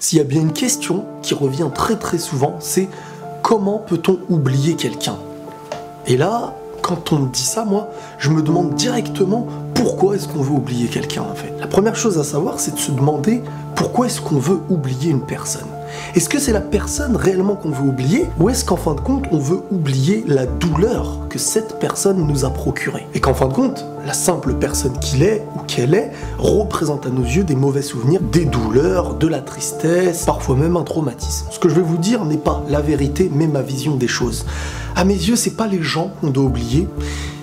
S'il y a bien une question qui revient très souvent, c'est comment peut-on oublier quelqu'un? Et là, quand on me dit ça, moi, je me demande directement pourquoi est-ce qu'on veut oublier quelqu'un en fait. La première chose à savoir, c'est de se demander pourquoi est-ce qu'on veut oublier une personne. Est-ce que c'est la personne réellement qu'on veut oublier, ou est-ce qu'en fin de compte, on veut oublier la douleur que cette personne nous a procurée? Et qu'en fin de compte, la simple personne qu'il est ou qu'elle est représente à nos yeux des mauvais souvenirs, des douleurs, de la tristesse, parfois même un traumatisme. Ce que je vais vous dire n'est pas la vérité, mais ma vision des choses. À mes yeux, c'est pas les gens qu'on doit oublier,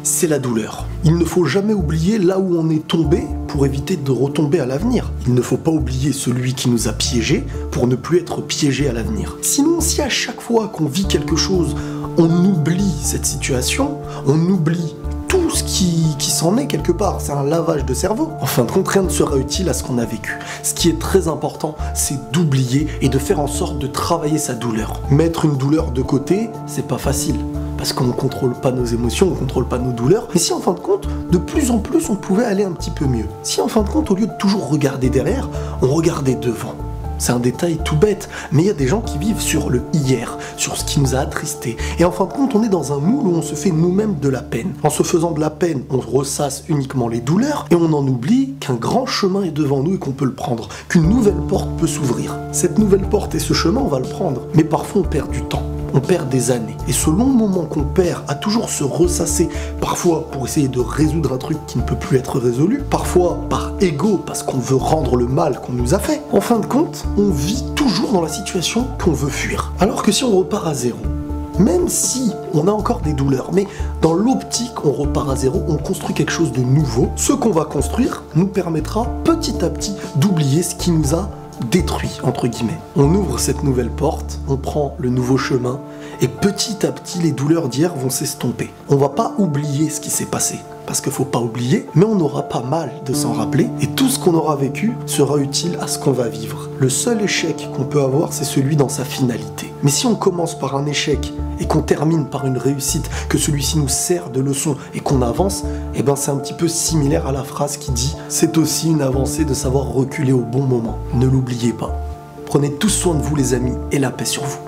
c'est la douleur. Il ne faut jamais oublier là où on est tombé pour éviter de retomber à l'avenir. Il ne faut pas oublier celui qui nous a piégés pour ne plus être piégé à l'avenir. Sinon, si à chaque fois qu'on vit quelque chose, on oublie cette situation, on oublie tout ce qui s'en est quelque part, c'est un lavage de cerveau. En fin de compte, rien ne sera utile à ce qu'on a vécu. Ce qui est très important, c'est d'oublier et de faire en sorte de travailler sa douleur. Mettre une douleur de côté, c'est pas facile. Parce qu'on ne contrôle pas nos émotions, on ne contrôle pas nos douleurs. Mais si en fin de compte, de plus en plus, on pouvait aller un petit peu mieux. Si en fin de compte, au lieu de toujours regarder derrière, on regardait devant. C'est un détail tout bête, mais il y a des gens qui vivent sur le hier, sur ce qui nous a attristés. Et en fin de compte, on est dans un moule où on se fait nous-mêmes de la peine. En se faisant de la peine, on ressasse uniquement les douleurs et on en oublie qu'un grand chemin est devant nous et qu'on peut le prendre, qu'une nouvelle porte peut s'ouvrir. Cette nouvelle porte et ce chemin, on va le prendre. Mais parfois, on perd du temps. On perd des années. Et ce long moment qu'on perd à toujours se ressasser, parfois pour essayer de résoudre un truc qui ne peut plus être résolu, parfois par ego parce qu'on veut rendre le mal qu'on nous a fait, en fin de compte, on vit toujours dans la situation qu'on veut fuir. Alors que si on repart à zéro, même si on a encore des douleurs, mais dans l'optique, on repart à zéro, on construit quelque chose de nouveau, ce qu'on va construire nous permettra petit à petit d'oublier ce qui nous a détruit, entre guillemets. On ouvre cette nouvelle porte, on prend le nouveau chemin, et petit à petit, les douleurs d'hier vont s'estomper. On va pas oublier ce qui s'est passé, parce qu'il faut pas oublier, mais on aura pas mal de s'en rappeler, et tout ce qu'on aura vécu sera utile à ce qu'on va vivre. Le seul échec qu'on peut avoir, c'est celui dans sa finalité. Mais si on commence par un échec, et qu'on termine par une réussite, que celui-ci nous sert de leçon, et qu'on avance, eh ben c'est un petit peu similaire à la phrase qui dit « C'est aussi une avancée de savoir reculer au bon moment. Ne l'oubliez pas. » Prenez tous soin de vous les amis, et la paix sur vous.